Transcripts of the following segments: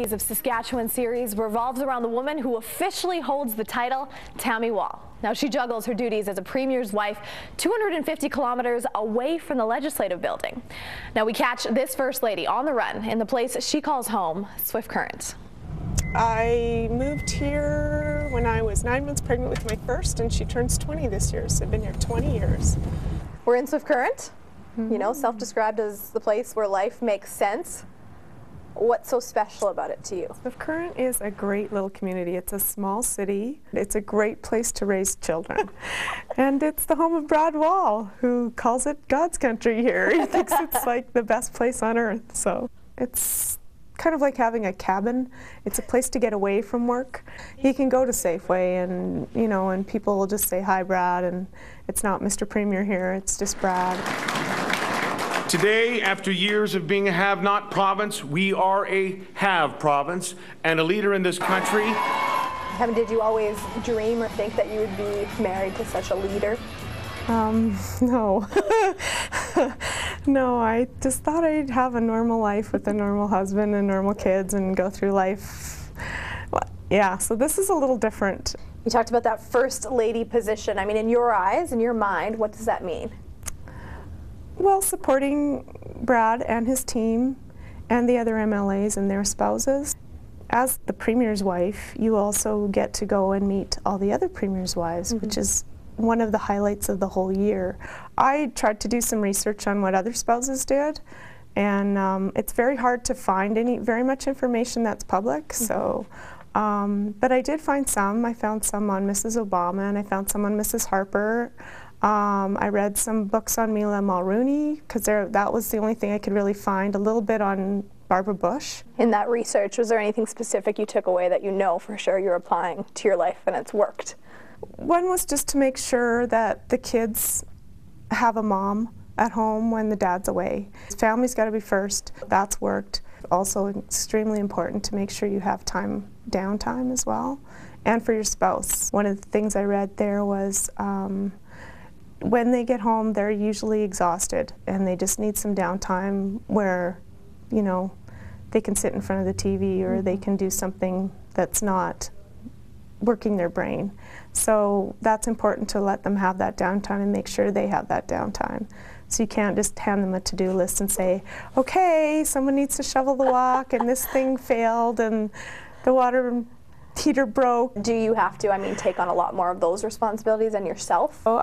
Of Saskatchewan series revolves around the woman who officially holds the title, Tami Wall. Now she juggles her duties as a premier's wife 250 kilometers away from the legislative building. Now we catch this first lady on the run in the place she calls home, Swift Current. I moved here when I was 9 months pregnant with my first, and she turns 20 this year, so I've been here 20 years. We're in Swift Current, you know, self-described as the place where life makes sense. What's so special about it to you? Swift Current is a great little community. It's a small city. It's a great place to raise children. And it's the home of Brad Wall, who calls it God's country here. He thinks it's like the best place on earth. So it's kind of like having a cabin. It's a place to get away from work. He can go to Safeway and, you know, and people will just say, "Hi, Brad," and it's not Mr. Premier here, it's just Brad. Today, after years of being a have-not province, we are a have province and a leader in this country. Did you always dream or think that you would be married to such a leader? No. No, I just thought I'd have a normal life with a normal husband and normal kids and go through life. Yeah, so this is a little different. You talked about that first lady position. I mean, in your eyes, in your mind, what does that mean? Well, supporting Brad and his team and the other MLAs and their spouses. As the Premier's wife, you also get to go and meet all the other Premier's wives, which is one of the highlights of the whole year. I tried to do some research on what other spouses did, and it's very hard to find very much information that's public. So, but I did find some. I found some on Mrs. Obama, and I found some on Mrs. Harper. I read some books on Mila Mulrooney, because that was the only thing I could really find, a little bit on Barbara Bush. In that research, was there anything specific you took away that you know for sure you're applying to your life and it's worked? One was just to make sure that the kids have a mom at home when the dad's away. Family's got to be first. That's worked. Also extremely important to make sure you have downtime as well, and for your spouse. One of the things I read there was when they get home, they're usually exhausted and they just need some downtime where, you know, they can sit in front of the TV or they can do something that's not working their brain. So that's important to let them have that downtime and make sure they have that downtime. So you can't just hand them a to-do list and say, okay, someone needs to shovel the walk and this thing failed and the water heater broke. Do you have to, I mean, take on a lot more of those responsibilities than yourself? Oh,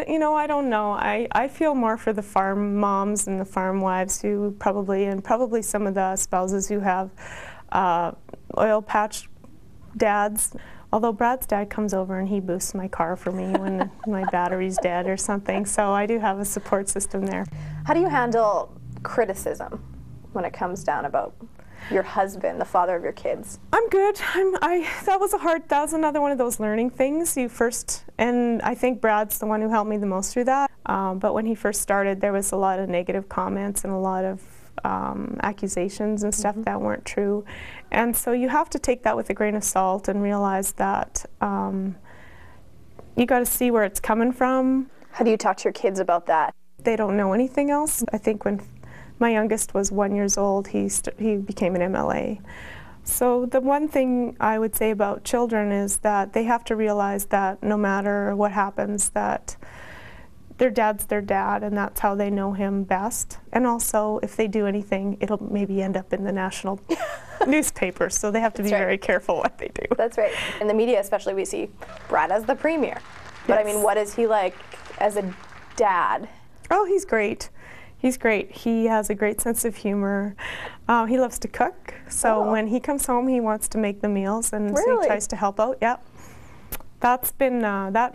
you know, I don't know. I feel more for the farm moms and the farm wives who probably some of the spouses who have oil patch dads. Although Brad's dad comes over and he boosts my car for me when my battery's dead or something, so I do have a support system there. How do you handle criticism when it comes down about your husband, the father of your kids? I'm good. That was another one of those learning things. And I think Brad's the one who helped me the most through that. But when he first started, there was a lot of negative comments and a lot of accusations and stuff that weren't true. And so you have to take that with a grain of salt and realize that you got to see where it's coming from. How do you talk to your kids about that? They don't know anything else. I think when my youngest was 1 year old, he became an MLA. So the one thing I would say about children is that they have to realize that no matter what happens, that their dad's their dad, and that's how they know him best. And also, if they do anything, it'll maybe end up in the national newspaper, so they have to be very careful what they do. That's right. In the media especially, we see Brad as the Premier. But I mean, what is he like as a dad? Oh, he's great. He's great. He has a great sense of humor. He loves to cook, so when he comes home, he wants to make the meals, and so he tries to help out. Yep. That's been,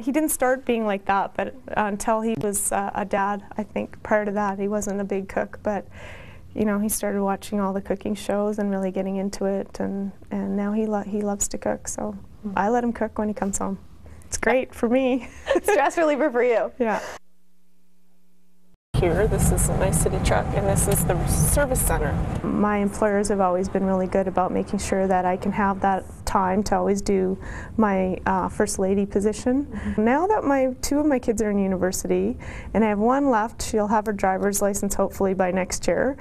he didn't start being like that, but until he was a dad, I think. Prior to that, he wasn't a big cook, but you know, he started watching all the cooking shows and really getting into it, and now he loves to cook, so I let him cook when he comes home. It's great for me. Stress reliever for you. Yeah. Here, this is my city truck, and this is the service center. My employers have always been really good about making sure that I can have that time to always do my First Lady position. Now that two of my kids are in university, and I have one left, she'll have her driver's license hopefully by next year,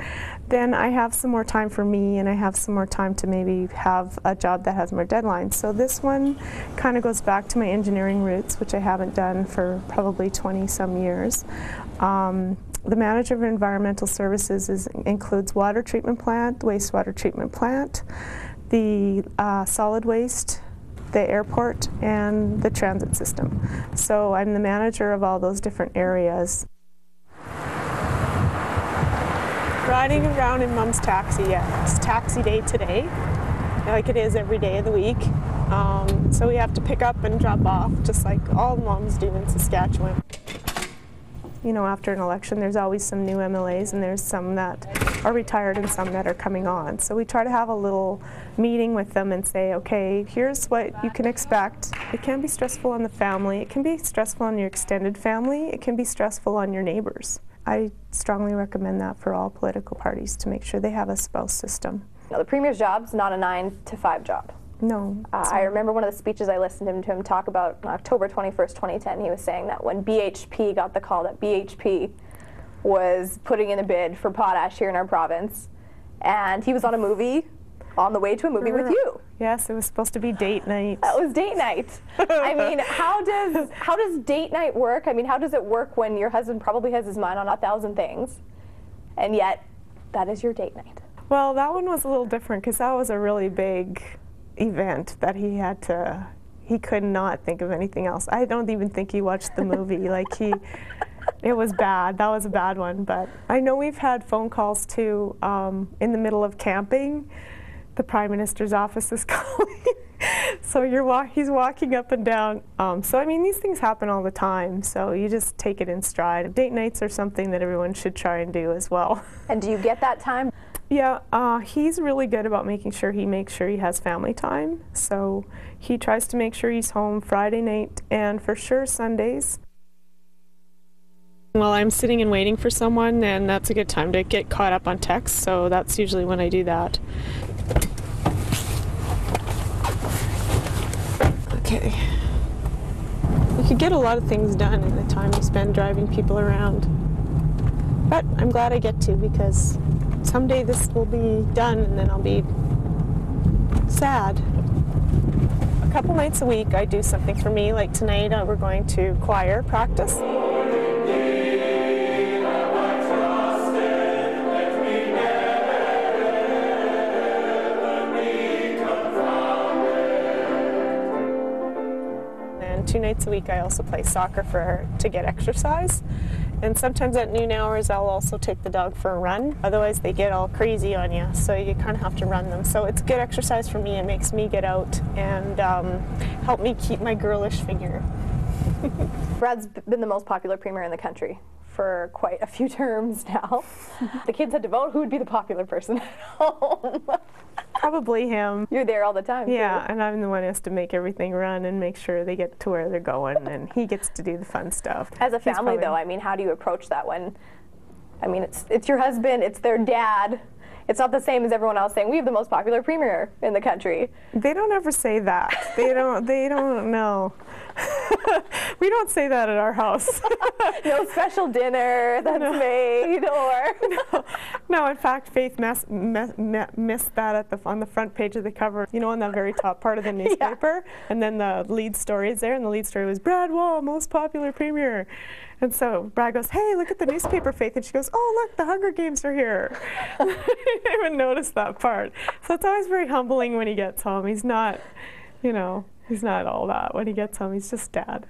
then I have some more time for me, and I have some more time to maybe have a job that has more deadlines. So this one kind of goes back to my engineering roots, which I haven't done for probably 20-some years. The manager of environmental services includes water treatment plant, wastewater treatment plant, the solid waste, the airport, and the transit system. So I'm the manager of all those different areas. Riding around in Mom's taxi, yeah. It's taxi day today, like it is every day of the week. So we have to pick up and drop off, just like all moms do in Saskatchewan. You know, after an election, there's always some new MLAs, and there's some that are retired and some that are coming on. So we try to have a little meeting with them and say, okay, here's what you can expect. It can be stressful on the family. It can be stressful on your extended family. It can be stressful on your neighbors. I strongly recommend that for all political parties, to make sure they have a spouse system. Now, the Premier's job's not a 9-to-5 job. No. I remember one of the speeches I listened to him talk about on October 21st, 2010. He was saying that when BHP got the call that BHP was putting in a bid for potash here in our province, and he was on the way to a movie with you. Yes, it was supposed to be date night. That was date night. I mean, how does date night work? I mean, how does it work when your husband probably has his mind on 1,000 things, and yet that is your date night? Well, that one was a little different because that was a really big event that he could not think of anything else. I don't even think he watched the movie. It was bad. That was a bad one. But I know we've had phone calls too in the middle of camping. The Prime Minister's office is calling. So he's walking up and down. So I mean, these things happen all the time. So you just take it in stride. Date nights are something that everyone should try and do as well. And do you get that time? Yeah, he's really good about making sure he has family time. So he tries to make sure he's home Friday night and for sure Sundays. Well, I'm sitting and waiting for someone, and that's a good time to get caught up on text, so that's usually when I do that. Okay. You could get a lot of things done in the time you spend driving people around. But I'm glad I get to, because someday this will be done and then I'll be sad. A couple nights a week I do something for me, like tonight we're going to choir practice. And 2 nights a week I also play soccer to get exercise. And sometimes at noon hours I'll also take the dog for a run. Otherwise they get all crazy on you, so you kind of have to run them. So it's good exercise for me. It makes me get out and help me keep my girlish figure. Brad's been the most popular premier in the country for quite a few terms now. The kids had to vote who would be the popular person at home. Probably him. You're there all the time. Yeah, too. And I'm the one who has to make everything run and make sure they get to where they're going, and he gets to do the fun stuff. As a family, though, I mean, how do you approach that when, I mean, it's your husband, it's their dad. It's not the same as everyone else saying we have the most popular premier in the country. They don't ever say that. They don't know. We don't say that at our house. No special dinner that's made, or no. In fact, Faith missed that on the front page of the cover. You know, on the very top part of the newspaper, yeah. And then the lead story is there, and the lead story was Brad Wall, most popular premier. And so Brad goes, "Hey, look at the newspaper, Faith," and she goes, "Oh, look, the Hunger Games are here." I didn't even notice that part. So it's always very humbling when he gets home. He's not, you know. He's not all that when he gets home. He's just dad.